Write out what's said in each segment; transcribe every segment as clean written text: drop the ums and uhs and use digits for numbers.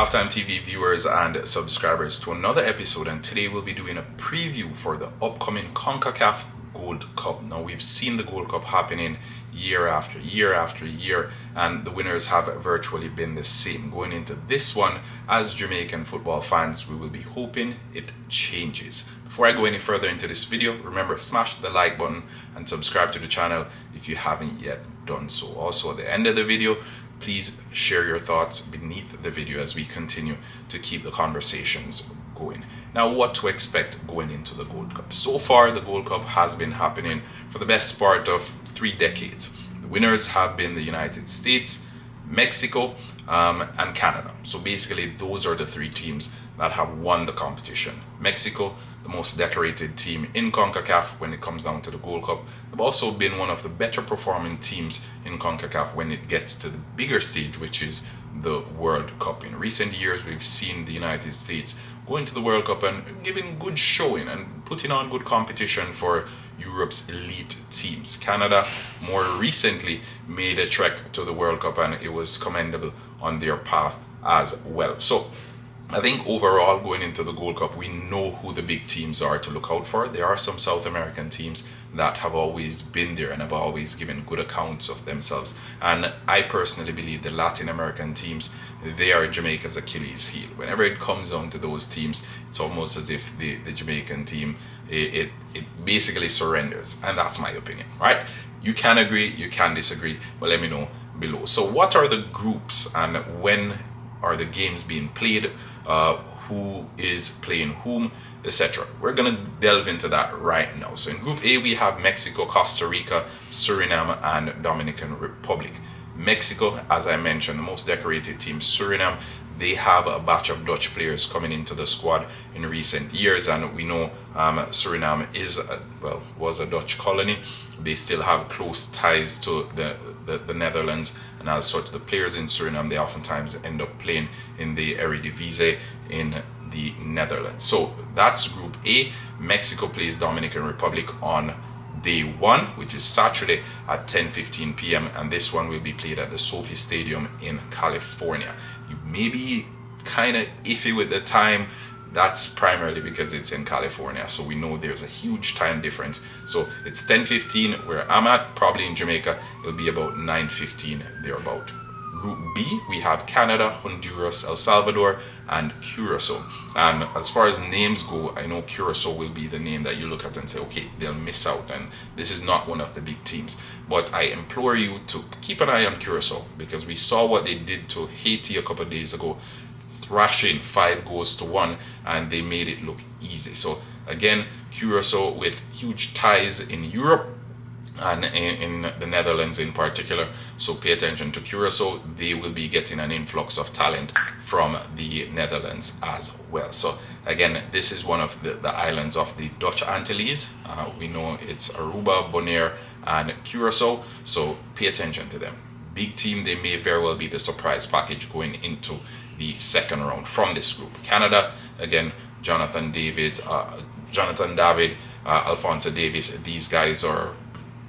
Halftime TV viewers and subscribers to another episode, and today we'll be doing a preview for the upcoming CONCACAF Gold Cup. Now, we've seen the Gold Cup happening year after year after year, and the winners have virtually been the same. Going into this one, as Jamaican football fans, we will be hoping it changes. Before I go any further into this video, remember, smash the like button and subscribe to the channel if you haven't yet done so. Also, at the end of the video, please share your thoughts beneath the video as we continue to keep the conversations going. Now, what to expect going into the Gold Cup? So far, the Gold Cup has been happening for the best part of 3 decades. The winners have been the United States, Mexico, and Canada. So basically, those are the 3 teams that have won the competition. Mexico, the most decorated team in CONCACAF when it comes down to the Gold Cup. They've also been one of the better performing teams in CONCACAF when it gets to the bigger stage, which is the World Cup. In recent years, we've seen the United States going to the World Cup and giving good showing and putting on good competition for Europe's elite teams. Canada more recently made a trek to the World Cup, and it was commendable on their path as well. So I think overall, going into the Gold Cup, we know who the big teams are to look out for. There are some South American teams that have always been there and have always given good accounts of themselves. And I personally believe the Latin American teams, they are Jamaica's Achilles heel. Whenever it comes down to those teams, it's almost as if the Jamaican team, it basically surrenders. And that's my opinion, right? You can agree, you can disagree, but let me know below. So what are the groups and when are the games being played? Who is playing whom, etc. We're gonna delve into that right now. So in Group A, we have Mexico, Costa Rica, Suriname, and Dominican Republic. Mexico, as I mentioned, the most decorated team. Suriname, they have a batch of Dutch players coming into the squad in recent years, and we know Suriname was a Dutch colony. They still have close ties to the Netherlands, and as such, the players in Suriname, they oftentimes end up playing in the Eredivisie in the Netherlands. So that's Group A. Mexico plays Dominican Republic on day 1, which is Saturday at 10:15 p.m. and this one will be played at the Sophie Stadium in California. You may be kind of iffy with the time. That's primarily because it's in California, so we know there's a huge time difference. So it's 10:15 where I'm at. Probably in Jamaica it'll be about 9:15 thereabout. Group B, we have Canada, Honduras, El Salvador, and Curacao. And as far as names go, I know Curacao will be the name that you look at and say, okay, they'll miss out, and this is not one of the big teams. But I implore you to keep an eye on Curacao, because we saw what they did to Haiti a couple of days ago, thrashing 5-1, and they made it look easy. So again, Curacao with huge ties in Europe and in the Netherlands in particular, so pay attention to Curacao. They will be getting an influx of talent from the Netherlands as well. So again, this is one of the islands of the Dutch Antilles. We know it's Aruba, Bonaire, and Curacao, so pay attention to them. Big team, they may very well be the surprise package going into the second round from this group. Canada, again, Jonathan David, Alphonso Davies, these guys are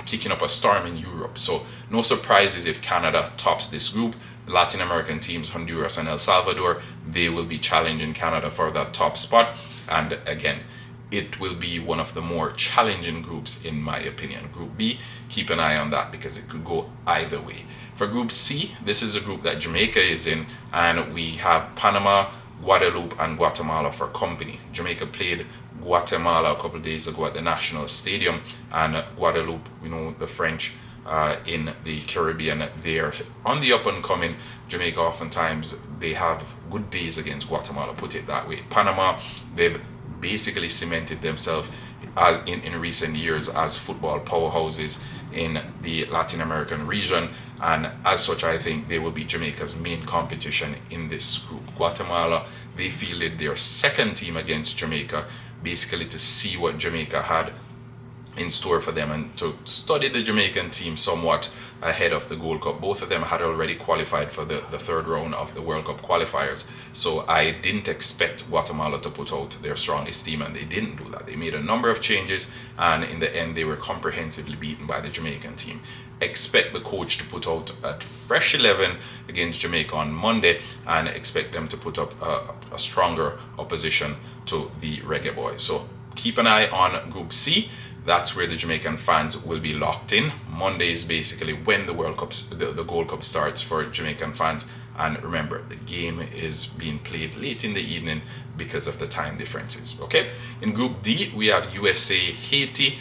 kicking up a storm in Europe, so no surprises if Canada tops this group. The Latin American teams, Honduras and El Salvador, they will be challenging Canada for that top spot, and again, it will be one of the more challenging groups in my opinion. Group B, keep an eye on that because it could go either way. For Group C, this is a group that Jamaica is in, and we have Panama, Guadeloupe, and Guatemala for company. Jamaica played Guatemala a couple of days ago at the National Stadium, and Guadeloupe, we know the French in the Caribbean, they are on the up and coming. Jamaica, oftentimes they have good days against Guatemala, put it that way. Panama, they've basically cemented themselves in recent years as football powerhouses in the Latin American region, and as such I think they will be Jamaica's main competition in this group. Guatemala, they fielded their second team against Jamaica, basically to see what Jamaica had in store for them and to study the Jamaican team somewhat ahead of the Gold Cup. Both of them had already qualified for the third round of the World Cup qualifiers. So I didn't expect Guatemala to put out their strongest team, and they didn't do that. They made a number of changes, and in the end they were comprehensively beaten by the Jamaican team. Expect the coach to put out a fresh 11 against Jamaica on Monday, and expect them to put up a stronger opposition to the Reggae Boys. So keep an eye on Group C. That's where the Jamaican fans will be locked in. Monday is basically when the World Cup, the Gold Cup starts for Jamaican fans. And remember, the game is being played late in the evening because of the time differences. Okay. In Group D, we have USA, Haiti.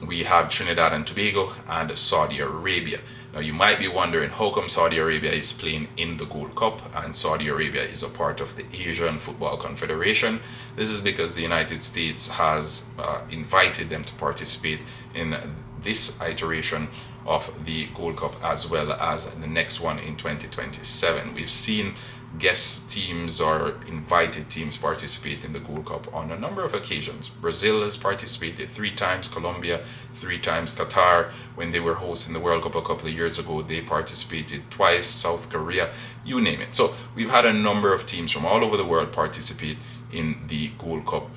We have Trinidad and Tobago and Saudi Arabia. Now you might be wondering how come Saudi Arabia is playing in the Gold Cup and Saudi Arabia is a part of the Asian Football Confederation. This is because the United States has invited them to participate in this iteration of the Gold Cup as well as the next one in 2027. We've seen guest teams or invited teams participate in the Gold Cup on a number of occasions. Brazil has participated 3 times, Colombia 3 times, Qatar, when they were hosting the World Cup a couple of years ago, they participated twice, South Korea, you name it. So we've had a number of teams from all over the world participate in the Gold Cup,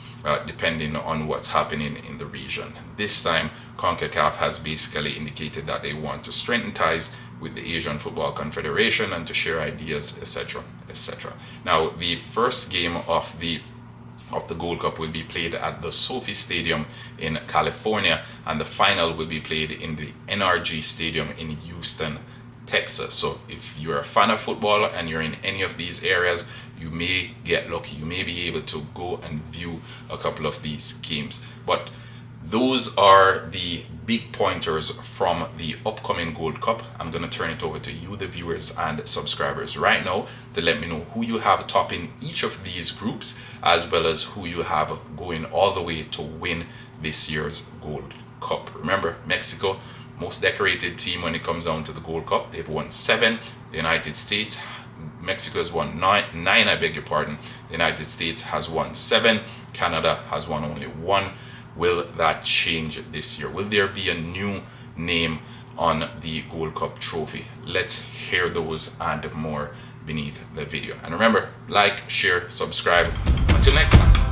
depending on what's happening in the region. This time, CONCACAF has basically indicated that they want to strengthen ties with the Asian Football Confederation and to share ideas, etc., etc. Now, the first game of the Gold Cup will be played at the Sophie Stadium in California, and the final will be played in the NRG Stadium in Houston, Texas. So if you're a fan of football and you're in any of these areas, you may get lucky. You may be able to go and view a couple of these games. But those are the big pointers from the upcoming Gold Cup. I'm going to turn it over to you, the viewers and subscribers, right now to let me know who you have topping each of these groups, as well as who you have going all the way to win this year's Gold Cup. Remember, Mexico, most decorated team when it comes down to the Gold Cup. They've won 7. The United States, Mexico has won 9, I beg your pardon. The United States has won 7. Canada has won only 1. Will that change this year? Will there be a new name on the Gold Cup trophy? Let's hear those and more beneath the video. And remember, like, share, subscribe. Until next time.